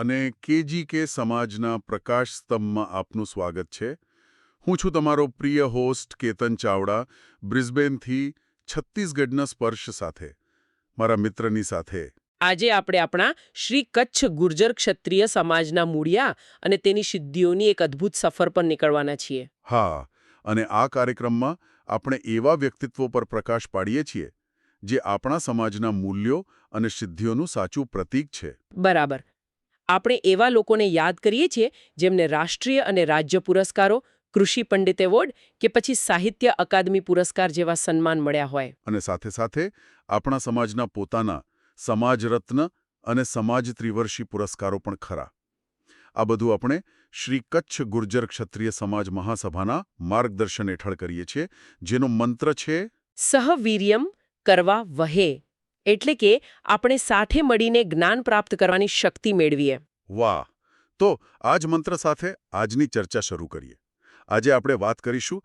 અને કેજીકે સમાજના પ્રકાશ સ્તંભમાં આપનું સ્વાગત છે. હું છું તમારો પ્રિય હોસ્ટ કેતન ચાવડા, બ્રિસ્બેનથી છત્તીસગઢના સ્પર્શ સાથે, મારા મિત્રની સાથે. આજે આપણે આપણા શ્રી કચ્છ ગુર્જર ક્ષત્રિય સમાજના મૂળિયા અને તેની સિદ્ધિઓની એક અદ્ભુત સફર પર નીકળવાના છીએ. હા, અને આ કાર્યક્રમમાં આપણે એવા વ્યક્તિત્વો પર પ્રકાશ પાડીએ છીએ જે આપણા સમાજના મૂલ્યો અને સિદ્ધિઓનું સાચું પ્રતીક છે. બરાબર. આપણે એવા લોકોને યાદ કરીએ છીએ જેમને રાષ્ટ્રીય અને રાજ્ય પુરસ્કારો, કૃષિ પંડિત એવોર્ડ કે પછી સાહિત્ય અકાદમી પુરસ્કાર જેવા સન્માન મળ્યા હોય. અને સાથે સાથે આપણા સમાજના પોતાના સમાજ રત્ન અને સમાજ ત્રિવર્ષી પુરસ્કારો પણ ખરા. આ બધું આપણે શ્રી કચ્છ ગુર્જર ક્ષત્રિય સમાજ મહાસભાના માર્ગદર્શન હેઠળ કરીએ છીએ, જેનો મંત્ર છે સહવીર્યમ કરવા વહે, એટલે કે આપણે સાથે મળીને જ્ઞાન પ્રાપ્ત કરવાની શક્તિ મેળવીએ. વાહ! તો આ જ મંત્ર સાથે આજની ચર્ચા શરૂ કરીએ. આજે આપણે વાત કરીશું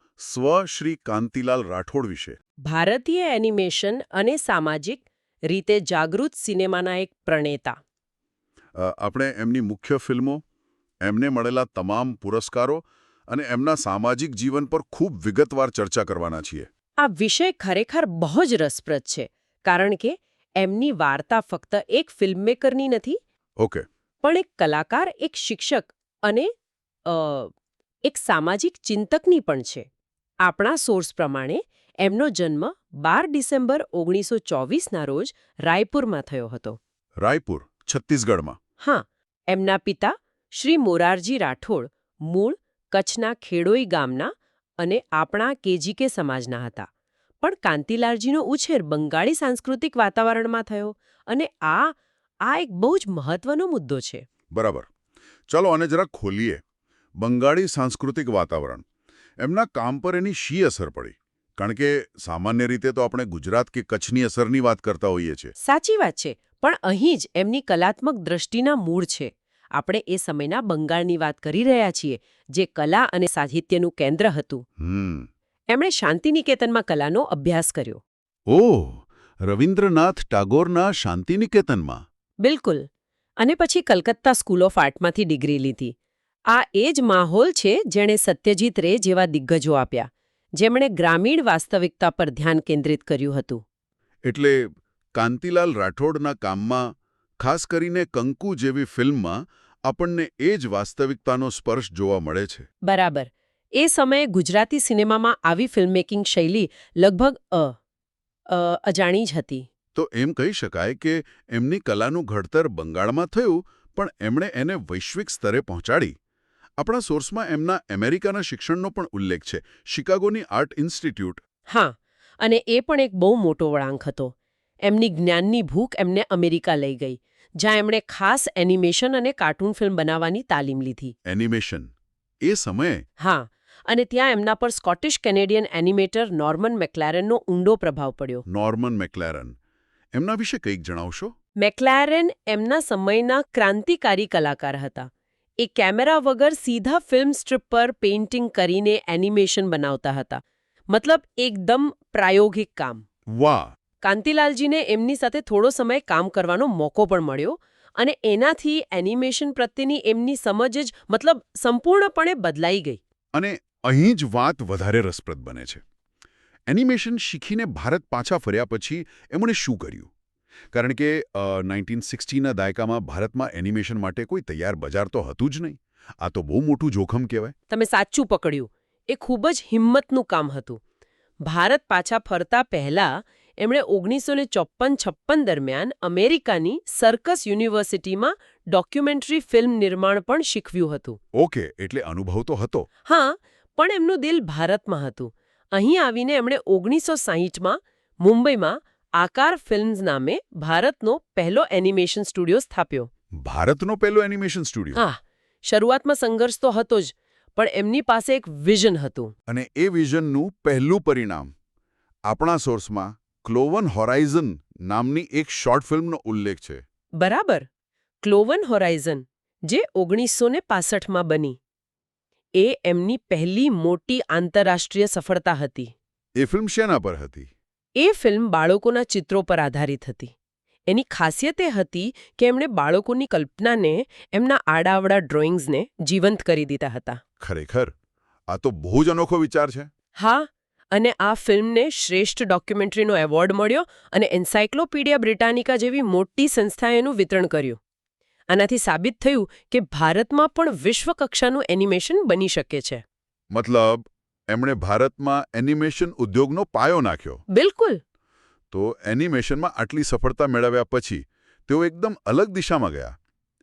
શ્રી કાંતિલાલ રાઠોડ વિશે. ભારતીય એનિમેશન અને સામાજિક રીતે જાગૃત સિનેમાના એક પ્રણેતા. આપણે એમની મુખ્ય ફિલ્મો, એમને મળેલા તમામ પુરસ્કારો અને એમના સામાજિક જીવન પર ખૂબ વિગતવાર ચર્ચા કરવાના છીએ. આ વિષય ખરેખર બહુ જ રસપ્રદ છે, કારણ કે એમની વાર્તા ફક્ત એક ફિલ્મમેકરની નથી, ઓકે, પણ એક કલાકાર, એક શિક્ષક અને એક સામાજિક ચિંતકની પણ છે. આપણા સોર્સ પ્રમાણે એમનો જન્મ 12 ડિસેમ્બર 1924ના રોજ રાયપુરમાં થયો હતો. રાયપુર, છત્તીસગઢમાં. હા, એમના પિતા શ્રી મોરારજી રાઠોડ મૂળ કચ્છના ખેડોઈ ગામના અને આપણા કેજીકે સમાજના હતા. પણ કાંતિલાલજીનો ઉછેર બંગાળી સાંસ્કૃતિક વાતાવરણમાં થયો, અને આ એક બહુ જ મહત્વનો મુદ્દો છે. બરાબર. ચલો આને જરા ખોલીએ. બંગાળી સાંસ્કૃતિક વાતાવરણ. એમના કામ પર એની શી અસર પડી? કારણ કે સામાન્ય રીતે તો આપણે ગુજરાત કે કચ્છની અસરની વાત કરતા હોઈએ છીએ. સાચી વાત છે, પણ અહીં જ એમની કલાત્મક દ્રષ્ટિના મૂળ છે. આપણે એ સમયના બંગાળની વાત કરી રહ્યા છીએ, જે કલા અને સાહિત્યનું કેન્દ્ર હતું. એમણે શાંતિનિકેતનમાં કલાનો અભ્યાસ કર્યો. ઓહ, રવિન્દ્રનાથ ટાગોરના શાંતિનિકેતનમાં. બિલકુલ. અને પછી કલકત્તા સ્કૂલ ઓફ આર્ટમાંથી ડિગ્રી લીધી. આ એ જ માહોલ છે જેણે સત્યજીત રે જેવા દિગ્ગજો આપ્યા, જેમણે ગ્રામીણ વાસ્તવિકતા પર ધ્યાન કેન્દ્રિત કર્યું હતું. એટલે કાંતિલાલ રાઠોડના કામમાં, ખાસ કરીને કંકુ જેવી ફિલ્મમાં, આપણને એ જ વાસ્તવિકતાનો સ્પર્શ જોવા મળે છે. બરાબર. એ સમયે ગુજરાતી સિનેમામાં આવી ફિલ્મમેકિંગ શૈલી લગભગ અજાણી જ હતી. તો એમ કહી શકાય કે એમની કલાનું ઘડતર બંગાળમાં થયું, પણ એમણે એને વૈશ્વિક સ્તરે પહોંચાડી. આપણા સોર્સમાં એમના અમેરિકાના શિક્ષણનો પણ ઉલ્લેખ છે, શિકાગોની આર્ટ ઇન્સ્ટિટ્યૂટ. હા, અને એ પણ એક બહુ મોટો વળાંક હતો. એમની જ્ઞાનની ભૂખ એમને અમેરિકા લઈ ગઈ, જ્યાં એમણે ખાસ એનિમેશન અને કાર્ટૂન ફિલ્મ બનાવવાની તાલીમ લીધી. એનિમેશન એ સમયે? હા, અને ત્યાં એમના પર સ્કોટિશ કેનેડિયન એનિમેટર નોર્મન મેક્લેરનનો ઊંડો પ્રભાવ પડ્યો. નોર્મન મેક્લેરન. એમના વિશે કંઈક જણાવશો? મેક્લેરન એમના સમયના ક્રાંતિકારી કલાકાર હતા. એ કેમેરા વગર સીધા ફિલ્મ સ્ટ્રીપ પર પેઇન્ટિંગ કરીને એનિમેશન બનાવતા હતા. મતલબ એકદમ પ્રાયોગિક કામ. વાહ! કાંતિલાલજીને એમની સાથે થોડો સમય કામ કરવાનો મોકો પણ મળ્યો, અને એનાથી એનિમેશન પ્રત્યેની એમની સમજ જ મતલબ સંપૂર્ણપણે બદલાઈ ગઈ. અને અહીં જ વાત વધારે રસપ્રદ બને છે. એનિમેશન શીખીને ભારત પાછા ફર્યા પછી એમણે શું કર્યું? કારણ કે 1960ના દાયકામાં ભારતમાં એનિમેશન માટે કોઈ તૈયાર બજાર તો હતું જ નહીં. આ તો બહુ મોટું જોખમ કહેવાય. તમે સાચું પકડ્યું. એ ખૂબ જ હિંમતનું કામ હતું. ભારત પાછા ફરતા પહેલા એમણે 1954-56 દરમિયાન અમેરિકાની સર્કસ યુનિવર્સિટીમાં ડોક્યુમેન્ટરી ફિલ્મ નિર્માણ પણ શીખવ્યું હતું. ઓકે, એટલે અનુભવ તો હતો. હા, પણ એમનું દિલ ભારતમાં હતું. અહીં આવીને એમણે 1960માં મુંબઈમાં આકાર ફિલ્મ્સ નામે ભારતનો પહેલો એનિમેશન સ્ટુડિયો સ્થાપ્યો. ભારતનો પહેલો એનિમેશન સ્ટુડિયો? હા, શરૂઆતમાં સંઘર્ષ તો હતો જ, પણ એમની પાસે એક વિઝન હતું. અને એ વિઝનનું પહેલું પરિણામ આપણા સોર્સમાં ક્લોવન હોરાઇઝન નામની એક શોર્ટ ફિલ્મનો ઉલ્લેખ છે. બરાબર. ક્લોવન હોરાઇઝન, જે 1965માં બની. એ એમની પહેલી મોટી આંતરરાષ્ટ્રીય સફળતા હતી. એ ફિલ્મ શેના પર હતી? એ ફિલ્મ બાળકોના ચિત્રો પર આધારિત હતી. એની ખાસિયત એ હતી કે એમણે બાળકોની કલ્પનાને, એમના આડાઅવડા ડ્રોઈંગ્સને જીવંત કરી દીધા હતા. ખરેખર આ તો બહુ જ અનોખો વિચાર છે. હા, અને આ ફિલ્મને શ્રેષ્ઠ ડોક્યુમેન્ટરીનો એવોર્ડ મળ્યો અને એન્સાઇક્લોપીડિયા બ્રિટાનિકા જેવી મોટી સંસ્થાએ એનું વિતરણ કર્યું. આનાથી સાબિત થયું કે ભારતમાં પણ વિશ્વકક્ષાનું એનિમેશન બની શકે છે. મતલબ એમણે ભારતમાં એનિમેશન ઉદ્યોગનો પાયો નાખ્યો. બિલકુલ. તો એનિમેશનમાં આટલી સફળતા મેળવ્યા પછી તેઓ એકદમ અલગ દિશામાં ગયા.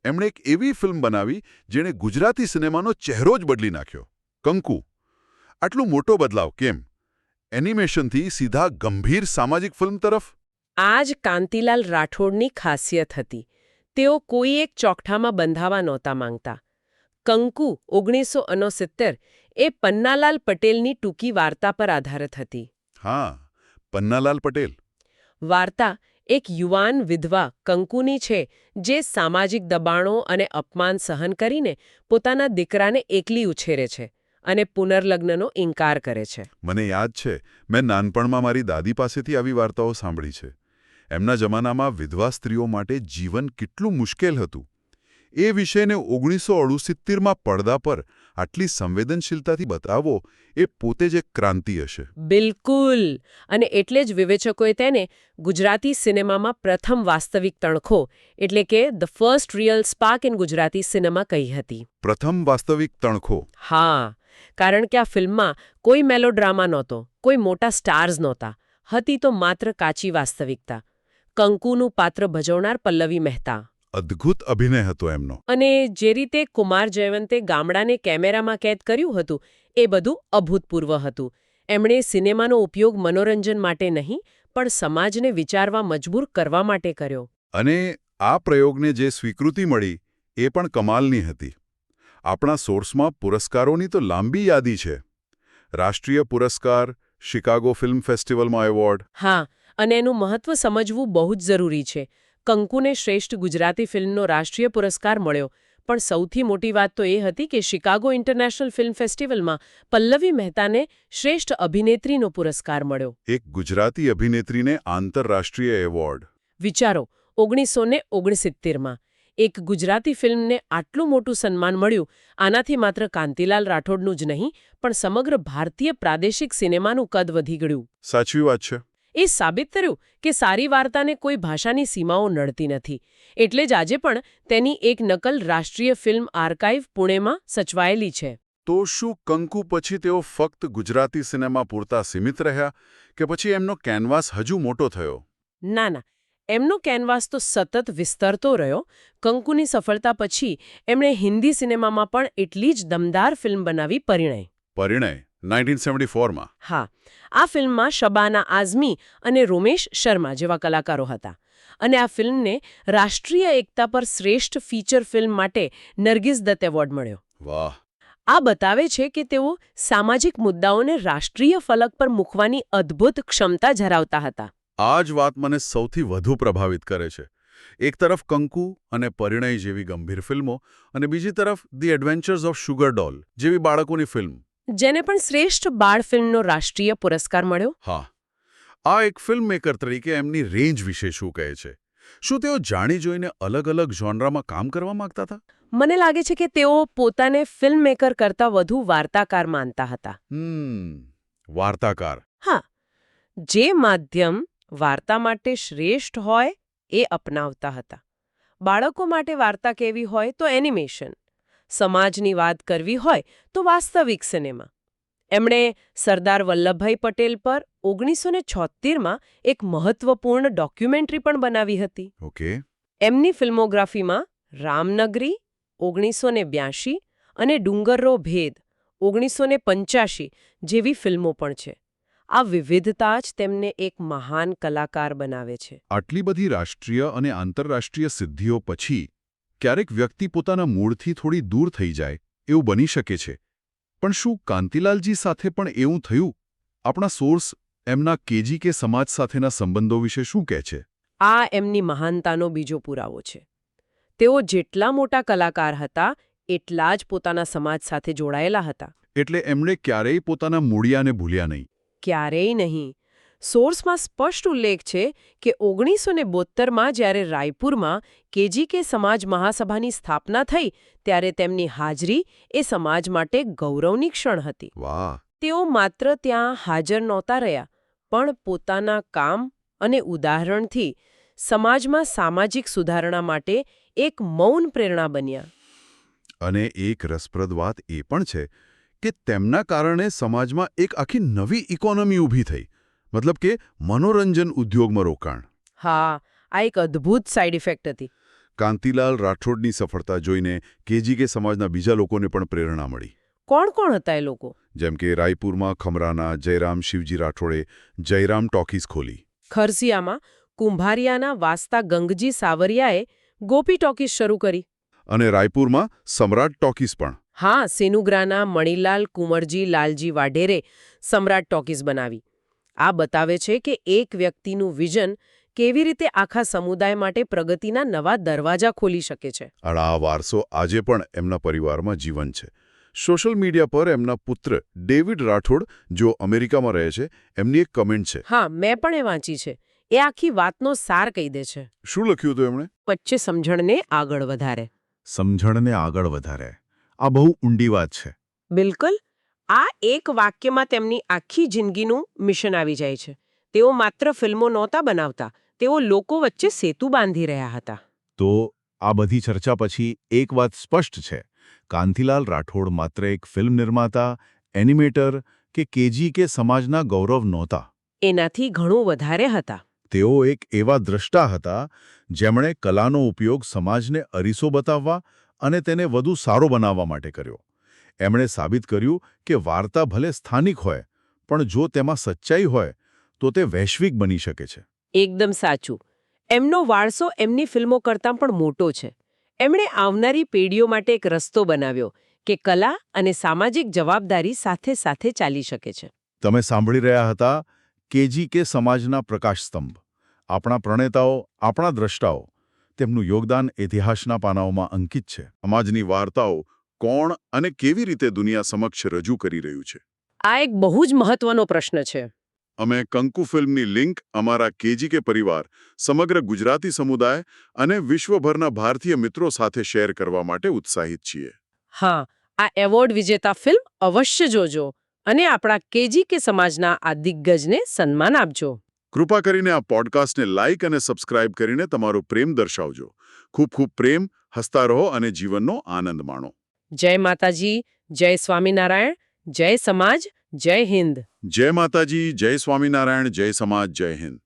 એમણે એક એવી ફિલ્મ બનાવી જેણે ગુજરાતી સિનેમાનો ચહેરો જ બદલી નાખ્યો, કંકુ. આટલો મોટો બદલાવ કેમ? એનિમેશનથી સીધા ગંભીર સામાજિક ફિલ્મ તરફ? આ જ કાંતિલાલ રાઠોડની ખાસિયત હતી. તેઓ કોઈ એક ચોકઠામાં બંધાવા નહોતા માંગતા. કંકુ 1969 એ પન્નાલાલ પટેલની ટૂંકી વાર્તા પર આધારિત હતી. હા, પન્નાલાલ પટેલ. વાર્તા એક યુવાન વિધવા કંકુની છે જે સામાજિક દબાણો અને અપમાન સહન કરીને પોતાના દીકરાને એકલી ઉછેરે છે અને પુનર્લગ્નનો ઇનકાર કરે છે. મને યાદ છે, મેં નાનપણમાં મારી દાદી પાસેથી આવી વાર્તાઓ સાંભળી છે. એમના જમાનામાં વિધવા સ્ત્રીઓ માટે જીવન કેટલું મુશ્કેલ હતું. એ વિષયને 1968માં પડદા પર આટલી સંવેદનશીલતાથી બતાવવો એ પોતે જ એક ક્રાંતિ હશે. બિલકુલ. અને એટલે જ વિવેચકોએ તેને ગુજરાતી સિનેમામાં પ્રથમ વાસ્તવિક તણખો એટલે કે the first real spark in Gujarati cinema કહી હતી. પ્રથમ વાસ્તવિક તણખો? હા, કારણ કે આ ફિલ્મમાં કોઈ મેલોડ્રામા નહોતો, કોઈ મોટા સ્ટાર્સ નહોતા. હતી તો માત્ર કાચી વાસ્તવિકતા. કંકુનું પાત્ર ભજવનાર પલ્લવી મહેતા. અદ્ભુત અભિનય હતો એમનો. અને જે રીતે કુમાર જયવંતે ગામડાને કેમેરામાં કેદ કર્યું હતું એ બધું અભૂતપૂર્વ હતું. એમણે સિનેમાનો ઉપયોગ મનોરંજન માટે નહીં પણ સમાજને વિચારવા મજબૂર કરવા માટે કર્યો. અને આ પ્રયોગને જે સ્વીકૃતિ મળી એ પણ કમાલની હતી. આપણા સોર્સમાં પુરસ્કારોની તો લાંબી યાદી છે. રાષ્ટ્રીય પુરસ્કાર, શિકાગો ફિલ્મ ફેસ્ટિવલમાં એવોર્ડ. હા, અને એનું મહત્વ સમજવું બહુ જ જરૂરી છે. કંકુને શ્રેષ્ઠ ગુજરાતી ફિલ્મનો રાષ્ટ્રીય પુરસ્કાર મળ્યો, પણ સૌથી મોટી વાત તો એ હતી કે શિકાગો ઇન્ટરનેશનલ ફિલ્મ ફેસ્ટિવલમાં પલ્લવી મહેતાને શ્રેષ્ઠ અભિનેત્રીનો પુરસ્કાર મળ્યો. એક ગુજરાતી અભિનેત્રીને આંતરરાષ્ટ્રીય એવોર્ડ. વિચારો, 1969માં એક ગુજરાતી ફિલ્મને આટલું મોટું સન્માન મળ્યું. આનાથી માત્ર કાંતિલાલ રાઠોડનું જ નહીં પણ સમગ્ર ભારતીય પ્રાદેશિક સિનેમાનું કદ વધી ગયું. સાચી વાત છે. એ સાબિત કર્યું કે સારી વાર્તાને કોઈ ભાષાની સીમાઓ નડતી નથી. એટલે જ આજે પણ તેની એક નકલ રાષ્ટ્રીય ફિલ્મ આર્કાઇવ પુણેમાં સચવાયેલી છે. તો શું કંકુ પછી તેઓ ફક્ત ગુજરાતી સિનેમા પૂરતા સીમિત રહ્યા કે પછી એમનો કેનવાસ હજુ મોટો થયો? ના ના, એમનો કેનવાસ તો સતત વિસ્તરતો રહ્યો. કંકુની સફળતા પછી એમણે હિન્દી સિનેમામાં પણ એટલી જ દમદાર ફિલ્મ બનાવી, પરિણય. પરિણય 1974માં. હા, આ ફિલ્મમાં શબાના આઝમી અને રોમેશ શર્મા જેવા કલાકારો હતા. અને આ ફિલ્મને રાષ્ટ્રીય એકતા પર શ્રેષ્ઠ ફીચર ફિલ્મ માટે નરગિસ દત્ત એવોર્ડ મળ્યો. વાહ! આ બતાવે છે કે તેઓ સામાજિક મુદ્દાઓને રાષ્ટ્રીય ફલક પર મૂકવાની અદ્ભુત ક્ષમતા ધરાવતા હતા. આ જ વાત મને સૌથી વધુ પ્રભાવિત કરે છે. એક તરફ કંકુ અને પરિણય જેવી ગંભીર ફિલ્મો અને બીજી તરફ ધી એડવેન્ચર્સ ઓફ શુગર ડોલ જેવી બાળકોની ફિલ્મ, જેને પણ શ્રેષ્ઠ બાળ ફિલ્મનો રાષ્ટ્રીય પુરસ્કાર મળ્યો. હા, આ એક ફિલ્મ મેકર તરીકે એમની રેન્જ વિશે શું કહે છે? શું તેઓ જાણી જોઈને અલગ અલગ જોનરામાં કામ કરવા માંગતા હતા? મને લાગે છે કે તેઓ પોતાને ફિલ્મ મેકર કરતાં વધુ વાર્તાકાર માનતા હતા. વાર્તાકાર. હા, જે માધ્યમ વાર્તા માટે શ્રેષ્ઠ હોય એ અપનાવતા હતા. બાળકો માટે વાર્તા કેવી હોય તો એનિમેશન, સમાજની વાત કરવી હોય તો વાસ્તવિક સિનેમા. એમણે સરદાર વલ્લભભાઈ પટેલ પર 1976માં એક મહત્વપૂર્ણ ડોક્યુમેન્ટરી પણ બનાવી હતી. ઓકે. એમની ફિલ્મોગ્રાફીમાં રામનગરી 1982 અને ડુંગરનો ભેદ 1985 જેવી ફિલ્મો પણ છે. આ વિવિધતા જ તેમને એક મહાન કલાકાર બનાવે છે. આટલી બધી રાષ્ટ્રીય અને આંતરરાષ્ટ્રીય સિદ્ધિઓ પછી ક્યારેક વ્યક્તિ પોતાના મૂળથી થોડી દૂર થઈ જાય એવું બની શકે છે. પણ શું કાંતિલાલજી સાથે પણ એવું થયું? આપણા સોર્સ એમના કેજી કે સમાજ સાથેના સંબંધો વિશે શું કહે છે? આ એમની મહાનતાનો બીજો પુરાવો છે. તેઓ જેટલા મોટા કલાકાર હતા એટલા જ પોતાના સમાજ સાથે જોડાયેલા હતા. એટલે એમણે ક્યારેય પોતાના મૂળિયાને ભૂલ્યા નહીં. ક્યારેય નહીં. સોર્સમાં સ્પષ્ટ ઉલ્લેખ છે કે 1972માં જ્યારે રાયપુરમાં કેજીકે સમાજ મહાસભાની સ્થાપના થઈ ત્યારે તેમની હાજરી એ સમાજ માટે ગૌરવની ક્ષણ હતી. વાહ. તેઓ માત્ર ત્યાં હાજર નહોતા રહ્યા, પણ પોતાના કામ અને ઉદાહરણથી સમાજમાં સામાજિક સુધારણા માટે એક મૌન પ્રેરણા બન્યા. અને એક રસપ્રદ વાત એ પણ છે કે તેમના કારણે સમાજમાં એક આખી નવી ઇકોનોમી ઊભી થઈ. મતલબ કે મનોરંજન ઉદ્યોગમાં રોકાણ. હા, આ એક અદ્ભુત સાઇડ ઇફેક્ટ હતી. કાંતિલાલ રાઠોડની સફળતા જોઈને કેજીકે સમાજના બીજા લોકોને પણ પ્રેરણા મળી. કોણ કોણ હતા એ લોકો? જેમ કે રાયપુરમાં ખમરાના જયરામ શિવજી રાઠોડે જયરામ ટોકીઝ ખોલી. ખરસિયામાં કુંભારિયાના વાસ્તા ગંગજી સાવરિયાએ ગોપી ટોકીઝ શરૂ કરી. અને રાયપુરમાં સમ્રાટ ટોકીઝ પણ. હા, સેનુગ્રાના મણિલાલ કુંવરજી લાલજી વાઢેરે સમ્રાટ ટોકીઝ બનાવી. આ બતાવે છે કે એક વ્યક્તિનું વિઝન કેવી રીતે આખા સમુદાય માટે પ્રગતિના નવા દરવાજા ખોલી શકે છે. અને આ વારસો આજે પણ એમના પરિવારમાં જીવંત છે. સોશિયલ મીડિયા પર એમના પુત્ર ડેવિડ રાઠોડ, જો અમેરિકામાં રહે છે, એમની એક કમેન્ટ છે. હા, મેં પણ એ વાંચી છે. એ આખી વાતનો સાર કહી દે છે. શું લખ્યું હતું એમણે? વચ્ચે સમજણને આગળ વધારે. સમજણને આગળ વધારે. આ બહુ ઊંડી વાત છે. બિલકુલ. આ એક વાક્યમાં તેમની આખી જિંદગીનું મિશન આવી જાય છે. તેઓ માત્ર ફિલ્મો નહોતા બનાવતા, તેઓ લોકો વચ્ચે સેતુ બાંધી રહ્યા હતા. તો આ બધી ચર્ચા પછી એક વાત સ્પષ્ટ છે. કાંતિલાલ રાઠોડ માત્ર એક ફિલ્મ નિર્માતા, એનિમેટર કે કેજીકે સમાજના ગૌરવ નહોતા. એનાથી ઘણું વધારે હતા. તેઓ એક એવા દ્રષ્ટા હતા જેમણે કલાનો ઉપયોગ સમાજને અરીસો બતાવવા અને તેને વધુ સારો બનાવવા માટે કર્યો. એમણે સાબિત કર્યું કે વાર્તા ભલે સ્થાનિક હોય, પણ જો તેમાં સચ્ચાઈ હોય તો તે વૈશ્વિક બની શકે છે. એકદમ સાચું. એમનો વારસો એમની ફિલ્મો કરતાં પણ મોટો છે. એમણે આવનારી પેઢીઓ માટે એક રસ્તો બનાવ્યો કે કલા અને સામાજિક જવાબદારી સાથે સાથે ચાલી શકે છે. તમે સાંભળી રહ્યા હતા કેજીકે સમાજના પ્રકાશસ્તંભ. આપણા પ્રણેતાઓ, આપણા દ્રષ્ટાઓ. તેમનું યોગદાન ઇતિહાસના પાનાઓમાં અંકિત છે. સમાજની વાર્તાઓ કોણ અને કેવી રીતે દુનિયા સમક્ષ રજૂ કરી રહ્યું છે? આ એક બહુ જ મહત્વનો પ્રશ્ન છે. અમે કંકુ ફિલ્મની લિંક અમારા કેજીકે પરિવાર, સમગ્ર ગુજરાતી સમુદાય અને વિશ્વભરના ભારતીય મિત્રો સાથે શેર કરવા માટે ઉત્સાહિત છીએ. હા, આ એવોર્ડ વિજેતા ફિલ્મ અવશ્ય જોજો અને આપણા કેજીકે સમાજના આ દિગ્ગજને સન્માન આપજો. કૃપા કરીને આ પોડકાસ્ટને લાઇક અને સબસ્ક્રાઇબ કરીને તમારો પ્રેમ દર્શાવજો. ખૂબ ખૂબ પ્રેમ, હસતા રહો અને જીવનનો આનંદ માણો. જય માતાજી, જય સ્વામિનારાયણ, જય સમાજ, જય હિન્દ. જય માતાજી, જય સ્વામિનારાયણ, જય સમાજ, જય હિન્દ.